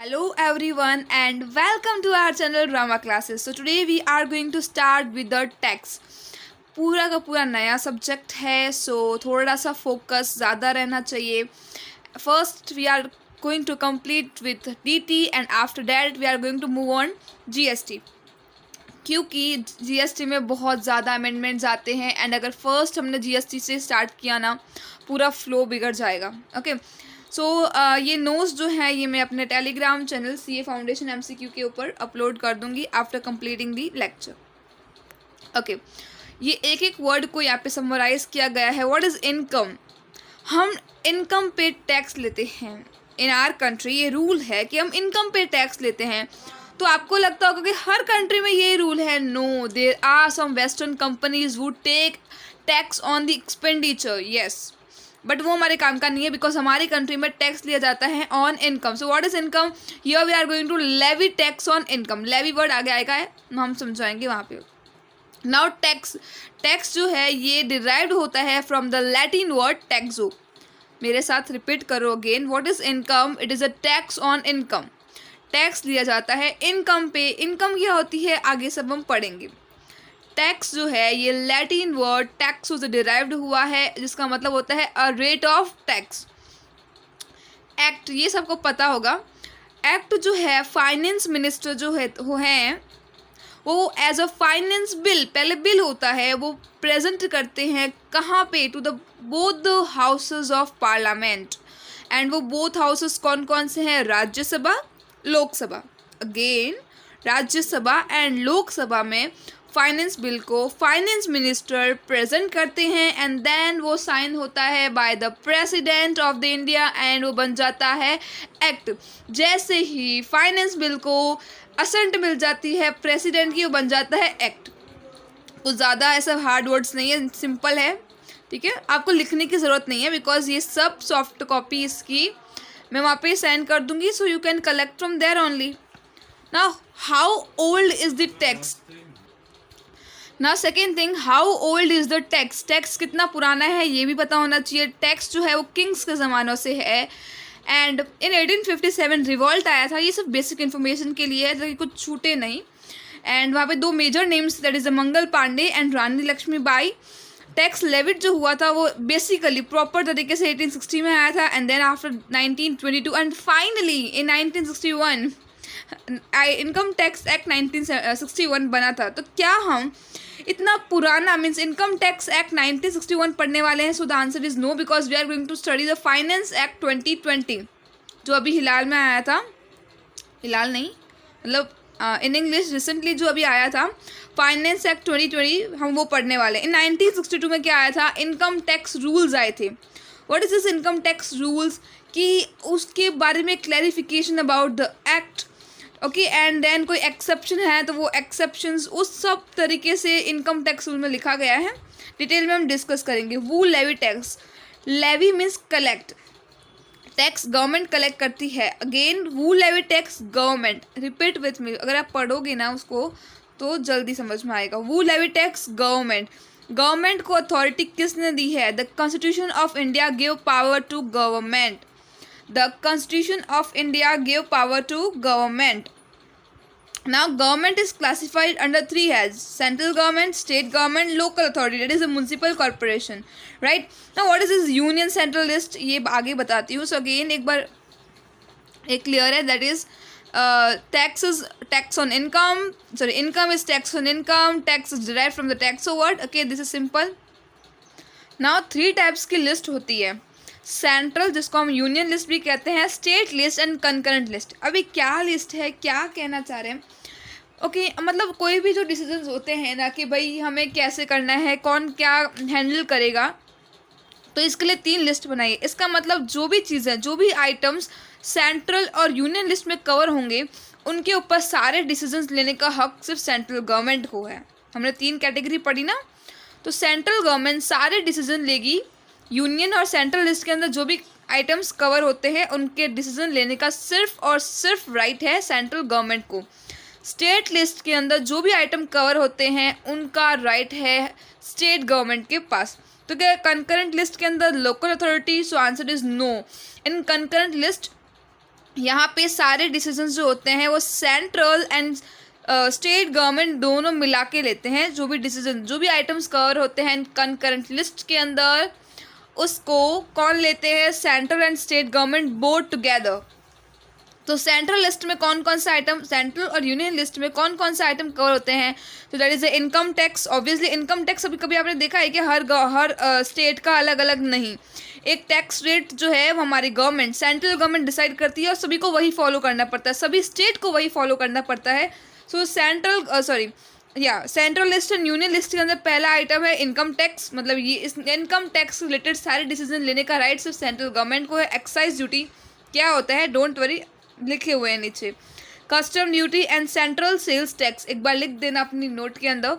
Hello everyone and welcome to our channel Drama Classes. So today we are going to start with the text. पूरा का पूरा नया subject है सो थोड़ा सा फोकस ज़्यादा रहना चाहिए. First we are going to complete with DT and after that we are going to move on GST. क्योंकि GST में बहुत ज़्यादा अमेंडमेंट्स आते हैं एंड अगर फर्स्ट हमने GST से स्टार्ट किया ना पूरा फ्लो बिगड़ जाएगा. ओके सो ये नोट्स जो है ये मैं अपने Telegram channel CA foundation MCQ के ऊपर अपलोड कर दूंगी after completing the lecture. Okay ये एक एक वर्ड को यहाँ पे समराइज किया गया है. What is income? हम इनकम पे टैक्स लेते हैं इन आवर कंट्री. ये रूल है कि हम इनकम पे टैक्स लेते हैं. तो आपको लगता होगा कि हर कंट्री में ये रूल है. No, there are some western companies would take tax on the expenditure. Yes, but वो हमारे काम का नहीं है बिकॉज हमारी कंट्री में टैक्स लिया जाता है on income. So what is income? Here we are going to levy tax on income. Levy word आगे आएगा है, हम समझाएंगे वहाँ पे. नाउ टैक्स जो है ये डिराइव्ड होता है फ्रॉम द लैटिन वर्ड टैक्सो. मेरे साथ रिपीट करो again. What is income? It is a tax on income. Tax लिया जाता है इनकम पे. इनकम क्या होती है आगे सब हम पढ़ेंगे. टैक्स जो है ये लैटिन वर्ड टैक्स से डिराइव्ड हुआ है जिसका मतलब होता है a rate of tax. Act ये सबको पता होगा. एक्ट जो है फाइनेंस मिनिस्टर जो है वो एज अ फाइनेंस बिल, पहले बिल होता है, वो प्रेजेंट करते हैं कहाँ पे? To the both the houses of parliament. And वो बोथ हाउसेस कौन कौन से हैं? राज्यसभा, लोकसभा. अगेन राज्यसभा एंड लोकसभा में फाइनेंस बिल को फाइनेंस मिनिस्टर प्रेजेंट करते हैं एंड देन वो साइन होता है by the president of the India and वो बन जाता है एक्ट. जैसे ही फाइनेंस बिल को असेंट मिल जाती है प्रेसिडेंट की, वो बन जाता है एक्ट. कुछ ज़्यादा ऐसा हार्ड वर्ड्स नहीं है, सिंपल है. ठीक है, आपको लिखने की ज़रूरत नहीं है बिकॉज ये सब सॉफ्ट कॉपी इसकी मैं वहाँ पे सेंड कर दूँगी so you can collect from there only. Now how old is the text? ना second thing, how old is the tax? Tax कितना पुराना है ये भी पता होना चाहिए. टैक्स जो है वो किंग्स के ज़मानों से है एंड इन 1857 रिवॉल्ट आया था. ये सब बेसिक इन्फॉर्मेशन के लिए है ताकि कुछ छूटे नहीं. एंड वहाँ पे दो major names that is Mangal Pandey and Rani Lakshmibai. Tax levied जो हुआ था वो बेसिकली प्रॉपर तरीके से 1860 में आया था and then after 1922 and finally in 1961 income tax act 1961 बना था. तो क्या हम इतना पुराना मीन्स इनकम टैक्स एक्ट 1961 पढ़ने वाले हैं? So the answer is no because we are going to study the finance act 2020 जो अभी हिलाल में आया था. हिलाल नहीं मतलब इन इंग्लिश रिसेंटली जो अभी आया था फाइनेंस एक्ट 2020 हम वो पढ़ने वाले. इन 1962 में क्या आया था? इनकम टैक्स रूल्स आए थे. What is this income tax rules? कि उसके बारे में clarification about the act. Okay and then कोई एक्सेप्शन है तो वो एक्सेप्शंस उस सब तरीके से इनकम टैक्स रूल में लिखा गया है. डिटेल में हम डिस्कस करेंगे. वो levy tax. Levy means collect. Tax government collect करती है. अगेन वो levy tax government. Repeat with me, अगर आप पढ़ोगे ना उसको तो जल्दी समझ में आएगा. वो लेवी टैक्स गवर्नमेंट. गवर्नमेंट को अथॉरिटी किसने दी है? The constitution of India give power to government. The Constitution of India gave power to government. Now government is classified under three heads: central government, state government, local authority, that is a municipal corporation, right? Now what is this union central list? ये आगे बताती हूँ. So again एक बार एक clear है, that is tax on income. Sorry, income is tax on income. Tax is derived from the taxo word. Okay, this is simple. Now 3 types की list होती है. सेंट्रल जिसको हम यूनियन लिस्ट भी कहते हैं, state list and concurrent list. अभी क्या लिस्ट है, क्या कहना चाह रहे हैं? ओके मतलब कोई भी जो डिसीजंस होते हैं ना कि भाई हमें कैसे करना है, कौन क्या हैंडल करेगा, तो इसके लिए 3 लिस्ट बनाइए. इसका मतलब जो भी चीज़ें, जो भी आइटम्स सेंट्रल और यूनियन लिस्ट में कवर होंगे उनके ऊपर सारे डिसीजंस लेने का हक सिर्फ सेंट्रल गवर्नमेंट को है. हमने 3 कैटेगरी पढ़ी ना, तो सेंट्रल गवर्नमेंट सारे डिसीजन लेगी. यूनियन और सेंट्रल लिस्ट के अंदर जो भी आइटम्स कवर होते हैं उनके डिसीजन लेने का सिर्फ और सिर्फ राइट है सेंट्रल गवर्नमेंट को. स्टेट लिस्ट के अंदर जो भी आइटम कवर होते हैं उनका राइट है स्टेट गवर्नमेंट के पास. तो क्या कंकरेंट लिस्ट के अंदर local authority? So answer is no. In concurrent list यहाँ पे सारे डिसीजंस जो होते हैं वो सेंट्रल एंड स्टेट गवर्नमेंट दोनों मिला के लेते हैं। जो भी डिसीजन, जो भी आइटम्स कवर होते हैं कंकरेंट लिस्ट के अंदर, उसको कौन लेते हैं? Central and state government both together. तो सेंट्रल लिस्ट में कौन कौन सा आइटम, सेंट्रल और यूनियन लिस्ट में कौन कौन सा आइटम कवर होते हैं? तो that is the income tax. Obviously income tax अभी कभी आपने देखा है कि हर स्टेट का अलग अलग नहीं, एक टैक्स रेट जो है वो हमारी गवर्नमेंट, सेंट्रल गवर्नमेंट डिसाइड करती है और सभी को वही फॉलो करना पड़ता है, सभी स्टेट को वही फॉलो करना पड़ता है। सो central list and union list के अंदर पहला आइटम है इनकम टैक्स। मतलब ये इस इनकम टैक्स रिलेटेड सारे डिसीजन लेने का राइट सिर्फ सेंट्रल गवर्नमेंट को है। एक्साइज ड्यूटी क्या होता है, डोंट वरी, लिखे हुए हैं नीचे। Custom duty and central sales tax, एक बार लिख देना अपनी नोट के अंदर।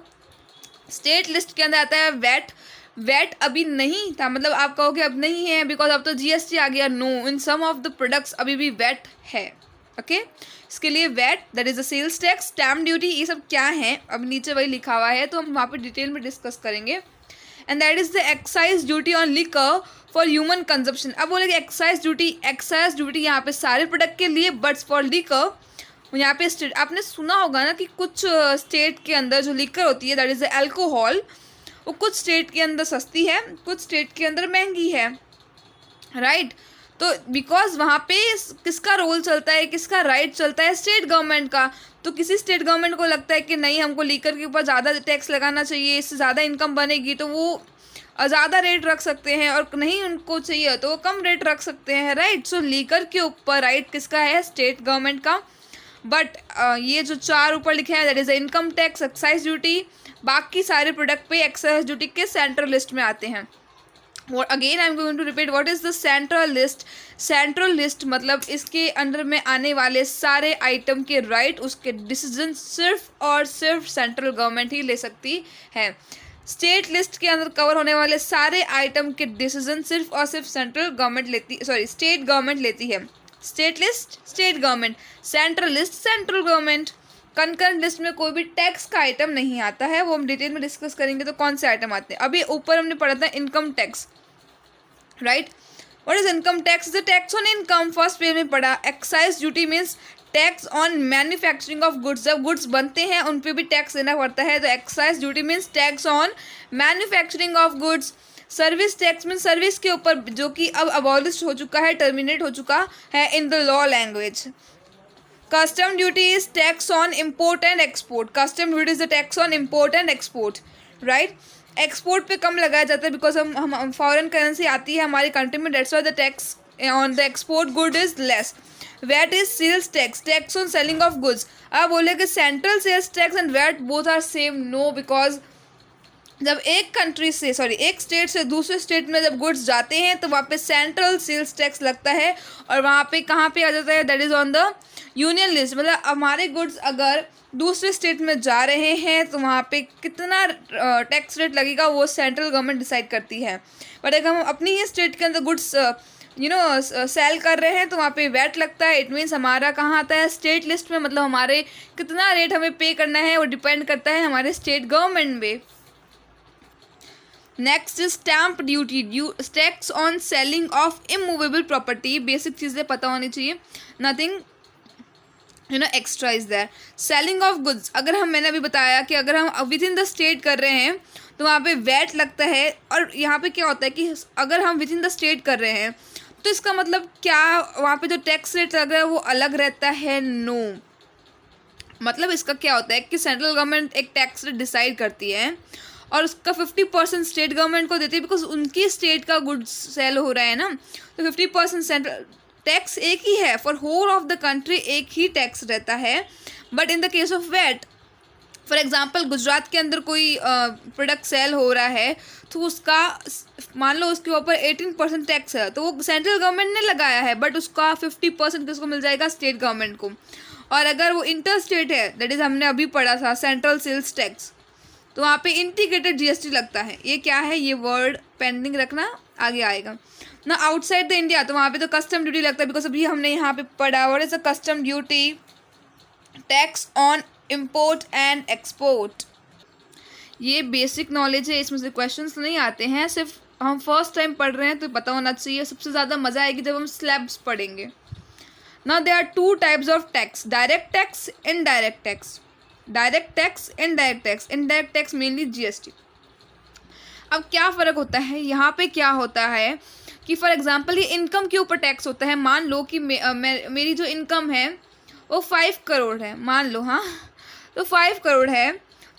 स्टेट लिस्ट के अंदर आता है वैट। वैट अभी नहीं था, मतलब आप कहोगे अब नहीं है बिकॉज अब तो जीएसटी आ गया। No, in some of the products अभी भी वैट है। ओके इसके लिए VAT, that is the sales tax, stamp duty, ये सब क्या है अब नीचे वही लिखा हुआ है, तो हम वहाँ पे डिटेल में डिस्कस करेंगे। And that is the excise duty on liquor for human consumption. अब बोलेंगे एक्साइज ड्यूटी यहाँ पे सारे प्रोडक्ट के लिए, बट फॉर लिकर यहाँ पे स्टेट, आपने सुना होगा ना कि कुछ स्टेट के अंदर जो लिकर होती है दैट इज द अल्कोहल, वो कुछ स्टेट के अंदर सस्ती है, कुछ स्टेट के अंदर महंगी है, राइट। तो बिकॉज वहाँ पे किसका रोल चलता है, किसका राइट चलता है? स्टेट गवर्नमेंट का। तो किसी स्टेट गवर्नमेंट को लगता है कि नहीं हमको लीकर के ऊपर ज़्यादा टैक्स लगाना चाहिए, इससे ज़्यादा इनकम बनेगी, तो वो ज़्यादा रेट रख सकते हैं, और नहीं उनको चाहिए तो वो कम रेट रख सकते हैं, राइट। सो लीकर के ऊपर राइट किसका है? स्टेट गवर्नमेंट का। बट ये जो चार ऊपर लिखे हैं that is income tax, excise duty, बाकी सारे प्रोडक्ट पे एक्साइज ड्यूटी के सेंट्रल लिस्ट में आते हैं। और again I am going to repeat, what is the central list? Central list मतलब इसके अंडर में आने वाले सारे आइटम के राइट, उसके डिसीजन सिर्फ और सिर्फ सेंट्रल गवर्नमेंट ही ले सकती है। स्टेट लिस्ट के अंदर कवर होने वाले सारे आइटम के डिसीजन सिर्फ और सिर्फ सेंट्रल गवर्नमेंट लेती, स्टेट गवर्नमेंट लेती है। State list state government, central list central government. Concurrent list में कोई भी टैक्स का आइटम नहीं आता है, वो हम डिटेल में डिस्कस करेंगे। तो कौन से आइटम आते हैं? अभी ऊपर हमने पढ़ा था income tax, right. What is income tax? The tax on income, first page में पढ़ा। Excise duty means tax on manufacturing of goods, जब गुड्स बनते हैं उन पे भी टैक्स देना पड़ता है, तो excise duty means tax on manufacturing of goods. Service tax means service के ऊपर, जो कि अब अबॉलिश हो चुका है, टर्मिनेट हो चुका है in the law language. Custom duty is tax on import and export, custom duty is the tax on import and export, right. Export पे कम लगाया जाता है बिकॉज हम फॉरेन करेंसी आती है हमारी कंट्री में, that's why the tax on the export good is less. VAT is sales tax, tax on selling of goods. अब बोले कि central sales tax and VAT both are same, no, because जब एक state से दूसरे state में जब goods जाते हैं तो वहाँ पे सेंट्रल सेल्स टैक्स लगता है, और वहाँ पे कहाँ पे आ जाता है? That is on the union list. मतलब हमारे गुड्स अगर दूसरे स्टेट में जा रहे हैं तो वहाँ पे कितना टैक्स रेट लगेगा वो सेंट्रल गवर्नमेंट डिसाइड करती है। बट अगर हम अपनी ही स्टेट के अंदर गुड्स सेल कर रहे हैं तो वहाँ पे वैट लगता है। इट मीन्स हमारा कहाँ आता है? स्टेट लिस्ट में। मतलब हमारे कितना रेट हमें पे करना है वो डिपेंड करता है हमारे स्टेट गवर्नमेंट पे। Next is stamp duty, tax on selling of immovable property. Basic चीज़ें पता होनी चाहिए, nothing extra is there. Selling of goods, अगर मैंने अभी बताया कि अगर हम विद इन द स्टेट कर रहे हैं तो वहाँ पे वैट लगता है। और यहाँ पे क्या होता है कि अगर हम विद इन द स्टेट कर रहे हैं तो इसका मतलब क्या, वहाँ पे जो टैक्स रेट लग रहा है वो अलग रहता है? नो, मतलब इसका क्या होता है कि सेंट्रल गवर्नमेंट एक टैक्स रेट डिसाइड करती है और उसका 50% स्टेट गवर्नमेंट को देती है, बिकॉज उनकी स्टेट का गुड्स सेल हो रहा है ना। तो 50% सेंट्रल टैक्स एक ही है for whole of the country, एक ही टैक्स रहता है। But in the case of VAT, for example Gujarat के अंदर कोई प्रोडक्ट सेल हो रहा है तो उसका मान लो उसके ऊपर 18% टैक्स है, तो वो सेंट्रल गवर्नमेंट ने लगाया है, बट उसका 50% किसको मिल जाएगा? स्टेट गवर्नमेंट को। और अगर वो इंटर स्टेट है, दैट इज़ हमने अभी पढ़ा था सेंट्रल सेल्स टैक्स, तो वहाँ पे इंटीग्रेटेड जीएसटी लगता है। ये क्या है? ये वर्ड पेंडिंग रखना, आगे आएगा ना। आउटसाइड द इंडिया, तो वहाँ पे तो कस्टम ड्यूटी लगता है, बिकॉज अभी हमने यहाँ पे पढ़ा what is a custom duty, tax on import and export. ये बेसिक नॉलेज है, इसमें से क्वेश्चंस नहीं आते हैं, सिर्फ हम फर्स्ट टाइम पढ़ रहे हैं तो पता होना चाहिए। सबसे ज़्यादा मज़ा आएगी जब हम स्लैब्स पढ़ेंगे। Now there are two types of tax: direct tax, indirect tax. Direct tax, indirect tax. Indirect tax mainly GST. अब क्या फ़र्क होता है यहाँ पे? क्या होता है कि फॉर एग्जांपल ये इनकम के ऊपर टैक्स होता है. मान लो कि मेरी जो इनकम है वो 5 करोड़ है, मान लो. हाँ, तो 5 करोड़ है,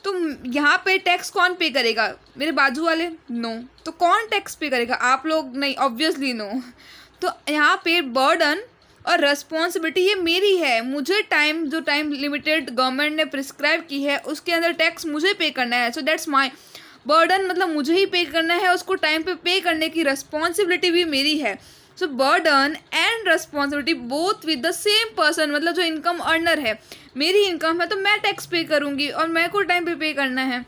तो यहाँ पे टैक्स कौन पे करेगा? मेरे बाजू वाले? नो. तो कौन टैक्स पे करेगा? आप लोग? नहीं, ऑब्वियसली नो. तो यहाँ पे बर्डन और रेस्पॉन्सिबिलिटी ये मेरी है. मुझे जो टाइम लिमिटेड गवर्नमेंट ने प्रिस्क्राइब की है उसके अंदर टैक्स मुझे पे करना है. सो दैट्स माई बर्डन, मतलब मुझे ही पे करना है. उसको टाइम पे करने की रेस्पॉन्सिबिलिटी भी मेरी है. So burden and responsibility both with the same person. मतलब जो इनकम अर्नर है, मेरी इनकम है तो मैं टैक्स पे करूँगी और मेरे को टाइम पे करना है.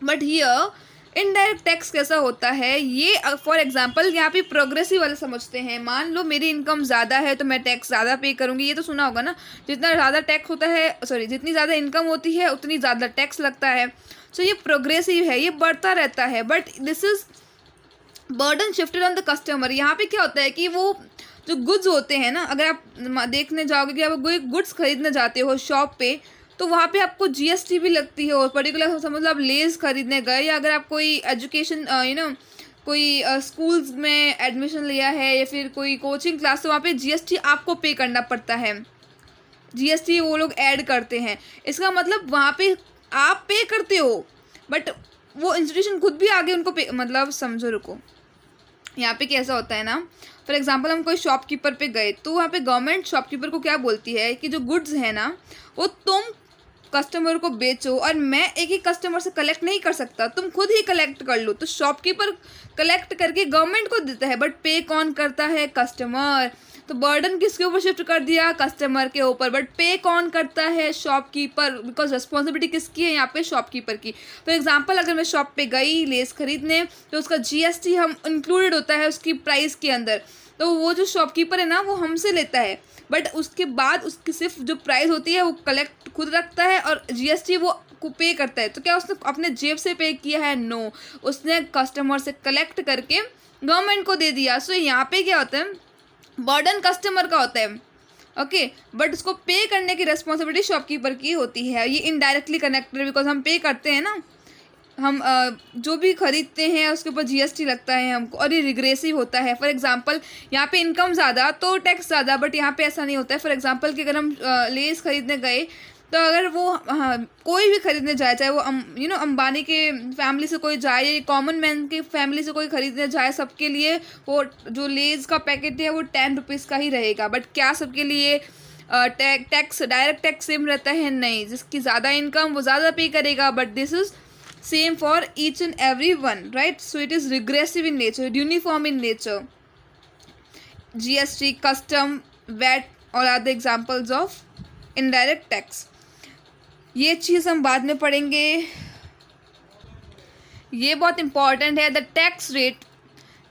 बट हियर इनडायरेक्ट टैक्स कैसा होता है? ये फॉर एग्जांपल यहाँ पे प्रोग्रेसिव वाले समझते हैं. मान लो मेरी इनकम ज़्यादा है तो मैं टैक्स ज़्यादा पे करूँगी. ये तो सुना होगा ना, जितना ज़्यादा टैक्स होता है, सॉरी, जितनी ज़्यादा इनकम होती है उतनी ज़्यादा टैक्स लगता है. सो ये प्रोग्रेसिव है, ये बढ़ता रहता है. But this is burden shifted on the customer. यहाँ पे क्या होता है कि वो जो गुड्स होते हैं ना, अगर आप देखने जाओगे कि आप कोई गुड्स खरीदने जाते हो शॉप पे, तो वहाँ पे आपको GST भी लगती है. और पर्टिकुलर समझ लो आप लेस खरीदने गए, या अगर आप कोई एजुकेशन कोई स्कूल्स में एडमिशन लिया है या फिर कोई कोचिंग क्लास, तो वहाँ पे GST आपको पे करना पड़ता है. GST वो लोग ऐड करते हैं. इसका मतलब वहाँ पे आप पे करते हो, बट वो इंस्टीट्यूशन खुद भी आगे उनको पे, मतलब समझो, रुको. यहाँ पे कैसा होता है ना, फॉर एग्जांपल हम कोई शॉपकीपर पे गए, तो वहाँ पे गवर्नमेंट शॉपकीपर को क्या बोलती है कि जो गुड्स है ना वो तुम कस्टमर को बेचो, और मैं एक ही कस्टमर से कलेक्ट नहीं कर सकता, तुम खुद ही कलेक्ट कर लो. तो शॉपकीपर कलेक्ट करके गवर्नमेंट को देता है, बट पे कौन करता है? कस्टमर. तो बर्डन किसके ऊपर शिफ्ट कर दिया? कस्टमर के ऊपर. बट पे कौन करता है? शॉपकीपर. बिकॉज रिस्पॉन्सिबिलिटी किसकी है यहाँ पे? शॉपकीपर की. फॉर एग्जांपल अगर मैं शॉप पे गई लेस खरीदने, तो उसका GST हम इंक्लूडेड होता है उसकी प्राइस के अंदर. तो वो जो शॉपकीपर है ना वो हमसे लेता है, बट उसके बाद उसकी सिर्फ जो प्राइस होती है वो कलेक्ट खुद रखता है और GST वो को पे करता है. तो क्या उसने अपने जेब से पे किया है? नो. उसने कस्टमर से कलेक्ट करके गवर्नमेंट को दे दिया. सो यहाँ पे क्या होता है? बर्डन कस्टमर का होता है, ओके, बट उसको पे करने की रिस्पॉन्सिबिलिटी शॉपकीपर की होती है. ये इनडायरेक्टली कनेक्टेड, बिकॉज हम पे करते हैं ना, हम जो भी खरीदते हैं उसके ऊपर GST लगता है हमको, और ये रिग्रेसिव होता है. फॉर एग्जांपल यहाँ पे इनकम ज़्यादा तो टैक्स ज़्यादा, बट यहाँ पे ऐसा नहीं होता है. फॉर एग्जांपल कि अगर हम लेस खरीदने गए, तो अगर वो कोई भी खरीदने जाए, चाहे वो अंबानी के फैमिली से कोई जाए या कॉमन मैन के फैमिली से कोई खरीदने जाए, सबके लिए वो जो लेज का पैकेट है वो 10 रुपीज़ का ही रहेगा. बट क्या सबके लिए टैक्स, डायरेक्ट टैक्स सेम रहता है? नहीं. जिसकी ज़्यादा इनकम वो ज़्यादा पे करेगा, but this is same for each and every one, right? So it is regressive in nature, uniform in nature. GST, custom, VAT, all are the examples of indirect tax. ये चीज़ हम बाद में पढ़ेंगे, ये बहुत इंपॉर्टेंट है. द टैक्स रेट,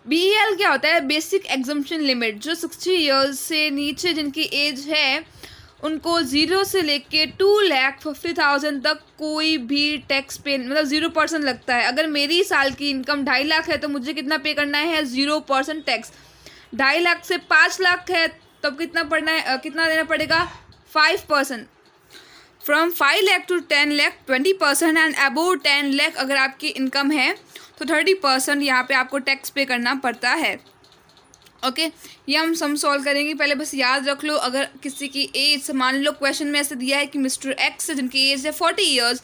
BEL क्या होता है? Basic exemption limit. जो 60 ईयर्स से नीचे जिनकी एज है उनको 0 से लेके 2,50,000 तक कोई भी टैक्स पे, मतलब 0% लगता है. अगर मेरी साल की इनकम 2.5 लाख है तो मुझे कितना पे करना है? 0% टैक्स. 2.5 लाख से 5 लाख है तब कितना पड़ना है, कितना देना पड़ेगा? 5%. From 5 lakh to 10 lakh 20%, and above 10 lakh अगर आपकी इनकम है तो 30% यहाँ पे आपको टैक्स पे करना पड़ता है. ओके, ये हम सम सॉल्व करेंगे. पहले बस याद रख लो, अगर किसी की एज, मान लो क्वेश्चन में ऐसे दिया है कि मिस्टर एक्स है जिनकी एज है 40 ईयर्स,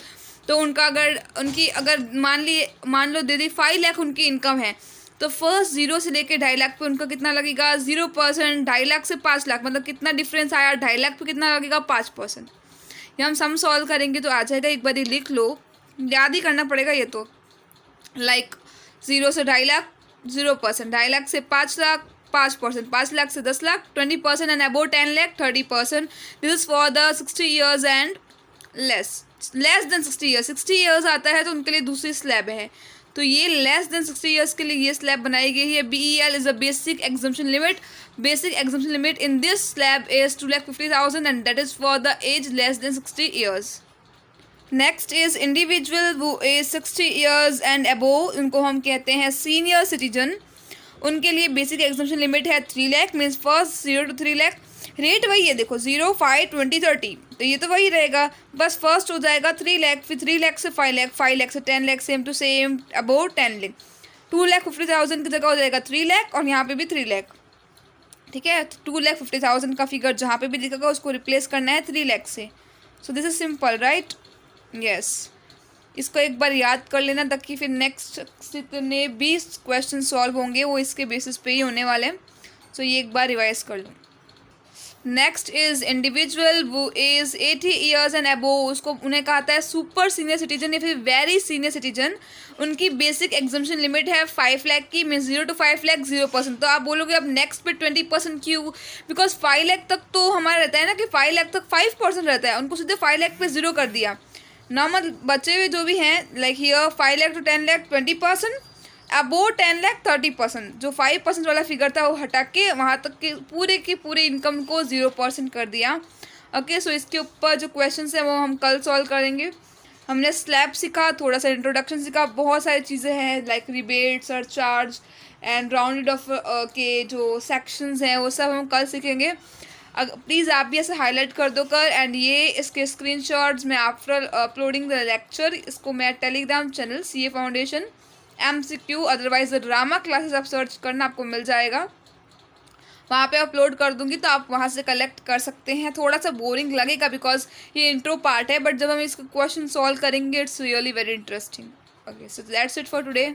तो उनका अगर मान लो दे दी 5 लाख उनकी इनकम है, तो फर्स्ट 0 से लेके 2.5 लाख पे उनका कितना लगेगा? 0%. 2.5 लाख से 5 लाख मतलब कितना डिफरेंस आया? 2.5 लाख पे कितना लगेगा? 5%. ये हम सम सॉल्व करेंगे तो आ जाएगा. एक बार ये लिख लो, याद ही करना पड़ेगा ये तो. लाइक 0 से 2.5 लाख 0%, 2.5 लाख से 5 लाख 5%, 5 लाख से 10 lakh 20%, and above 10 lakh 30%. This is for the 60 years and less than 60 years. 60 years आता है तो उनके लिए दूसरी स्लैब है. तो ये लेस देन 60 ईयर्स के लिए ये स्लैब बनाई गई है. BEL is a basic exemption limit. Basic exemption limit in this slab is 2,50,000, and that is for the age less than 60 years. Next is individual वो एज 60 ईयर्स एंड अबोव, उनको हम कहते हैं सीनियर सिटीजन. उनके लिए basic exemption limit है 3 lakh, means first 0 to 3 lakh. Rate वही है, देखो 0, 5, 20, 30, तो ये तो वही रहेगा। बस फर्स्ट हो जाएगा 3 लाख, फिर 3 लाख से 5 लाख, 5 लाख से 10 lakh, same to same about 10 lakh. 2,50,000 की जगह हो जाएगा 3 लाख, और यहाँ पे भी 3 लाख। ठीक है, 2,50,000 का फिगर जहाँ पे भी दिखेगा उसको रिप्लेस करना है 3 लाख से। So this is simple, right? Yes, इसको एक बार याद कर लेना, ताकि फिर नेक्स्ट जितने भी क्वेश्चन सॉल्व होंगे वो इसके बेसिस पे ही होने वाले हैं। सो ये एक बार रिवाइज कर लो। नेक्स्ट इज इंडिविजुअल वो इज 80 ईयर्स एंड अबोव, उसको उन्हें कहता है सुपर सीनियर सिटीजन या फिर वेरी सीनियर सिटीजन। उनकी बेसिक एग्जम्पशन लिमिट है 5 लाख की, मीन 0 to 5 लाख 0%। तो आप बोलोगे अब नेक्स्ट पे 20% क्यों? बिकॉज 5 लाख तक तो हमारा रहता है ना कि 5 लाख तक 5% रहता है, उनको सीधे 5 लाख पे 0 कर दिया। नॉर्मल बचे हुए जो भी हैं like here 5 lakh to 10 lakh 20%, above 10 lakh 30%। जो 5% वाला फिगर था वो हटा के वहाँ तक के पूरे इनकम को 0% कर दिया। ओके, सो इसके ऊपर जो क्वेश्चन है वो हम कल सॉल्व करेंगे। हमने स्लैब सीखा, थोड़ा सा इंट्रोडक्शन सीखा, बहुत सारी चीज़ें हैं like rebate, surcharge and rounded off के जो सेक्शंस हैं वो सब हम कल सीखेंगे। प्लीज़ आप भी ऐसे हाईलाइट कर दो कर, एंड ये इसके स्क्रीनशॉट्स मैं आफ्टर अपलोडिंग द लेक्चर इसको मैं Telegram channel CA foundation MCQ, otherwise drama classes आप सर्च करना, आपको मिल जाएगा, वहाँ पे अपलोड कर दूंगी, तो आप वहाँ से कलेक्ट कर सकते हैं। थोड़ा सा बोरिंग लगेगा बिकॉज ये इंट्रो पार्ट है, बट जब हम इसका क्वेश्चन सॉल्व करेंगे it's really very interesting. Okay, so that's it for today.